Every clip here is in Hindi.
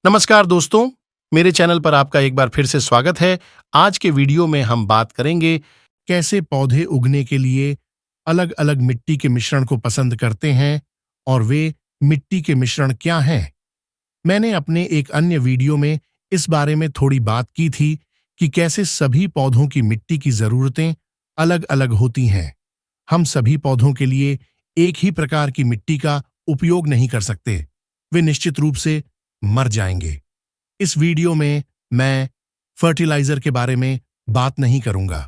नमस्कार दोस्तों, मेरे चैनल पर आपका एक बार फिर से स्वागत है। आज के वीडियो में हम बात करेंगे कैसे पौधे उगने के लिए अलग-अलग मिट्टी के मिश्रण को पसंद करते हैं और वे मिट्टी के मिश्रण क्या हैं। मैंने अपने एक अन्य वीडियो में इस बारे में थोड़ी बात की थी कि कैसे सभी पौधों की मिट्टी की ज़रूरतें अलग-अलग होती हैं। हम सभी पौधों के लिए एक ही प्रकार की मिट्टी का उपयोग नहीं कर सकते, वे निश्चित रूप से मर जाएंगे। इस वीडियो में मैं फर्टिलाइजर के बारे में बात नहीं करूंगा,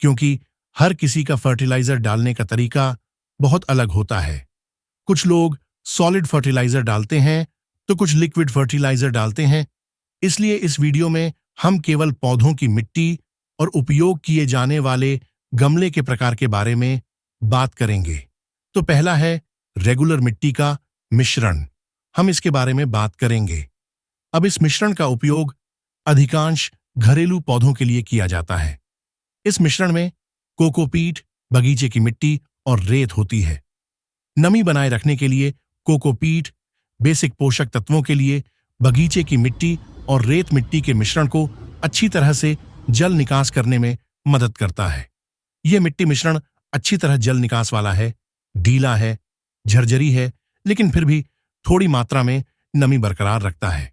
क्योंकि हर किसी का फर्टिलाइजर डालने का तरीका बहुत अलग होता है। कुछ लोग सॉलिड फर्टिलाइजर डालते हैं, तो कुछ लिक्विड फर्टिलाइजर डालते हैं। इसलिए इस वीडियो में हम केवल पौधों की मिट्टी और उपयोग किए जाने वाले गमले के प्रकार के बारे में बात करेंगे। तो पहला है रेगुलर मिट्टी का मिश्रण। हम इसके बारे में बात करेंगे। अब इस मिश्रण का उपयोग अधिकांश घरेलू पौधों के लिए किया जाता है। इस मिश्रण में कोकोपीट, बगीचे की मिट्टी और रेत होती है। नमी बनाए रखने के लिए कोकोपीट, बेसिक पोषक तत्वों के लिए बगीचे की मिट्टी और रेत मिट्टी के मिश्रण को अच्छी तरह से जल निकास करने में मदद करता है। यह मिट्टी मिश्रण अच्छी तरह जल निकास वाला है, ढीला है, झरझरी है, लेकिन फिर भी थोड़ी मात्रा में नमी बरकरार रखता है,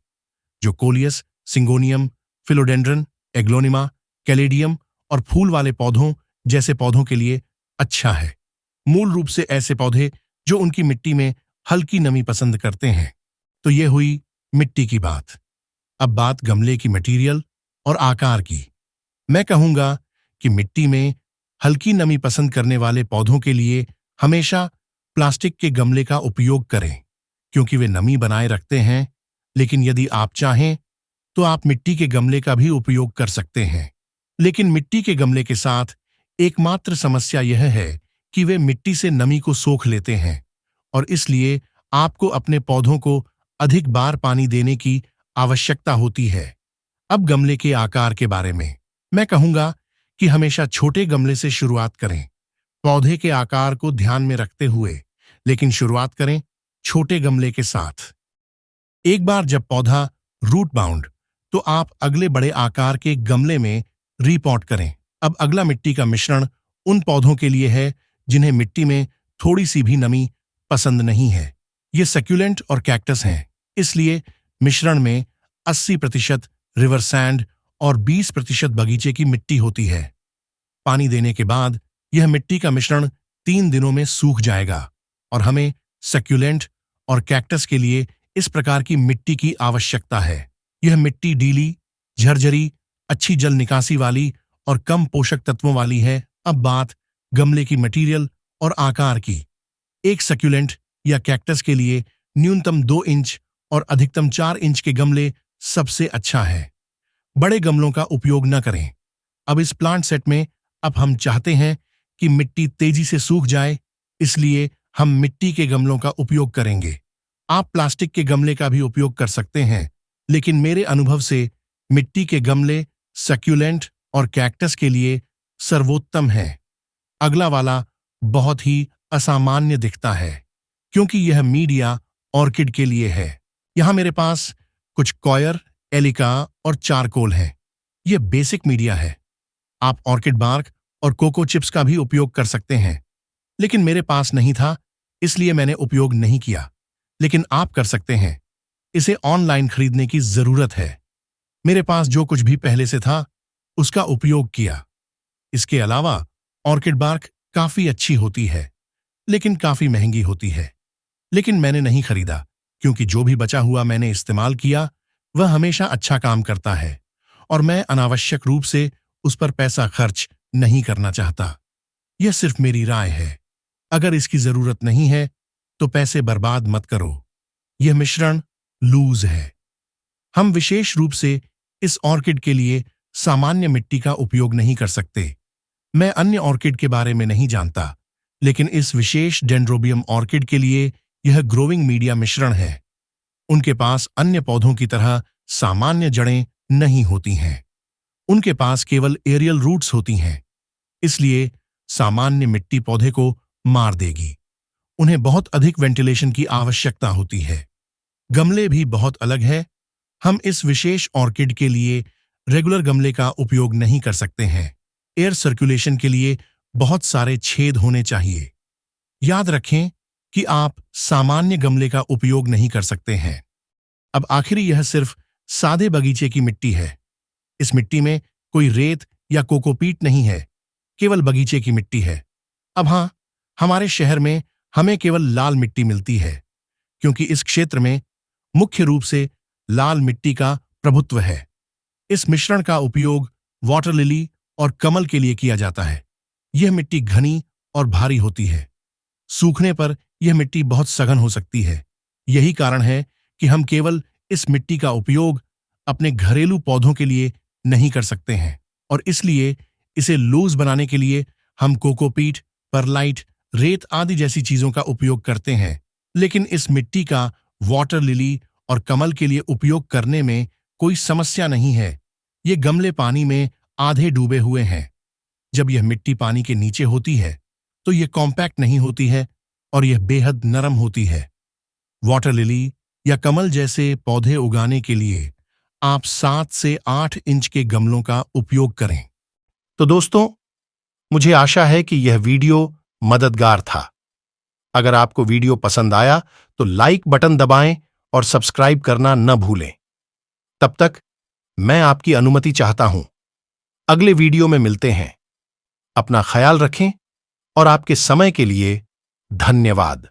जो coleus, syngonium, philodendron, aglaonema, caladium और फूल वाले पौधों जैसे पौधों के लिए अच्छा है। मूल रूप से ऐसे पौधे जो उनकी मिट्टी में हल्की नमी पसंद करते हैं। तो ये हुई मिट्टी की बात। अब बात गमले की मटेरियल और आकार की। मैं कहूंगा कि मिट्टी में हल्की नमी पसंद करने वाले पौधों के लिए हमेशा प्लास्टिक के गमले का उपयोग करें, क्योंकि वे नमी बनाए रखते हैं। लेकिन यदि आप चाहें तो आप मिट्टी के गमले का भी उपयोग कर सकते हैं। लेकिन मिट्टी के गमले के साथ एकमात्र समस्या यह है कि वे मिट्टी से नमी को सोख लेते हैं और इसलिए आपको अपने पौधों को अधिक बार पानी देने की आवश्यकता होती है। अब गमले के आकार के बारे में मैं कहूंगा कि हमेशा छोटे गमले से शुरुआत करें, पौधे के आकार को ध्यान में रखते हुए, लेकिन शुरुआत करें छोटे गमले के साथ। एक बार जब पौधा रूट बाउंड, तो आप अगले बड़े आकार के गमले में रीपॉट करें। अब अगला मिट्टी का मिश्रण उन पौधों के लिए है जिन्हें मिट्टी में थोड़ी सी भी नमी पसंद नहीं है। ये सक्यूलेंट और कैक्टस हैं, इसलिए मिश्रण में 80% रिवर सैंड और 20% बगीचे की मिट्टी होती है। पानी देने के बाद यह मिट्टी का मिश्रण 3 दिनों में सूख जाएगा और हमें सक्यूलेंट और कैक्टस के लिए इस प्रकार की मिट्टी की आवश्यकता है। यह मिट्टी ढीली, झरझरी, अच्छी जल निकासी वाली और कम पोषक तत्वों वाली है। अब बात गमले की मटेरियल और आकार की। एक सक्यूलेंट या कैक्टस के लिए न्यूनतम 2 इंच और अधिकतम 4 इंच के गमले सबसे अच्छा है। बड़े गमलों का उपयोग न करें। अब इस प्लांट सेट में अब हम चाहते हैं कि मिट्टी तेजी से सूख जाए, इसलिए हम मिट्टी के गमलों का उपयोग करेंगे। आप प्लास्टिक के गमले का भी उपयोग कर सकते हैं, लेकिन मेरे अनुभव से मिट्टी के गमले सक्यूलेंट और कैक्टस के लिए सर्वोत्तम है। अगला वाला बहुत ही असामान्य दिखता है, क्योंकि यह मीडिया ऑर्किड के लिए है। यहां मेरे पास कुछ कॉयर, एलिका और चारकोल है। यह बेसिक मीडिया है। आप ऑर्किड बार्क और कोको चिप्स का भी उपयोग कर सकते हैं, लेकिन मेरे पास नहीं था, इसलिए मैंने उपयोग नहीं किया। लेकिन आप कर सकते हैं। इसे ऑनलाइन खरीदने की जरूरत है। मेरे पास जो कुछ भी पहले से था उसका उपयोग किया। इसके अलावा ऑर्किड बार्क काफी अच्छी होती है, लेकिन काफी महंगी होती है। लेकिन मैंने नहीं खरीदा, क्योंकि जो भी बचा हुआ मैंने इस्तेमाल किया वह हमेशा अच्छा काम करता है और मैं अनावश्यक रूप से उस पर पैसा खर्च नहीं करना चाहता। यह सिर्फ मेरी राय है। अगर इसकी जरूरत नहीं है तो पैसे बर्बाद मत करो। यह मिश्रण लूज है। हम विशेष रूप से इस ऑर्किड के लिए सामान्य मिट्टी का उपयोग नहीं कर सकते। मैं अन्य ऑर्किड के बारे में नहीं जानता, लेकिन इस विशेष डेंड्रोबियम ऑर्किड के लिए यह ग्रोइंग मीडिया मिश्रण है। उनके पास अन्य पौधों की तरह सामान्य जड़ें नहीं होती हैं। उनके पास केवल एरियल रूट्स होती हैं, इसलिए सामान्य मिट्टी पौधे को मार देगी। उन्हें बहुत अधिक वेंटिलेशन की आवश्यकता होती है। गमले भी बहुत अलग है। हम इस विशेष ऑर्किड के लिए रेगुलर गमले का उपयोग नहीं कर सकते हैं। एयर सर्कुलेशन के लिए बहुत सारे छेद होने चाहिए। याद रखें कि आप सामान्य गमले का उपयोग नहीं कर सकते हैं। अब आखिरी, यह सिर्फ सादे बगीचे की मिट्टी है। इस मिट्टी में कोई रेत या कोकोपीट नहीं है, केवल बगीचे की मिट्टी है। अब हाँ, हमारे शहर में हमें केवल लाल मिट्टी मिलती है, क्योंकि इस क्षेत्र में मुख्य रूप से लाल मिट्टी का प्रभुत्व है। इस मिश्रण का उपयोग वाटर लिली और कमल के लिए किया जाता है। यह मिट्टी घनी और भारी होती है। सूखने पर यह मिट्टी बहुत सघन हो सकती है। यही कारण है कि हम केवल इस मिट्टी का उपयोग अपने घरेलू पौधों के लिए नहीं कर सकते हैं, और इसलिए इसे लूज बनाने के लिए हम कोकोपीट, परलाइट, रेत आदि जैसी चीजों का उपयोग करते हैं। लेकिन इस मिट्टी का वाटर लिली और कमल के लिए उपयोग करने में कोई समस्या नहीं है। ये गमले पानी में आधे डूबे हुए हैं। जब यह मिट्टी पानी के नीचे होती है तो यह कॉम्पैक्ट नहीं होती है और यह बेहद नरम होती है। वाटर लिली या कमल जैसे पौधे उगाने के लिए आप 7 से 8 इंच के गमलों का उपयोग करें। तो दोस्तों, मुझे आशा है कि यह वीडियो मददगार था। अगर आपको वीडियो पसंद आया तो लाइक बटन दबाएं और सब्सक्राइब करना न भूलें। तब तक मैं आपकी अनुमति चाहता हूं। अगले वीडियो में मिलते हैं। अपना ख्याल रखें और आपके समय के लिए धन्यवाद।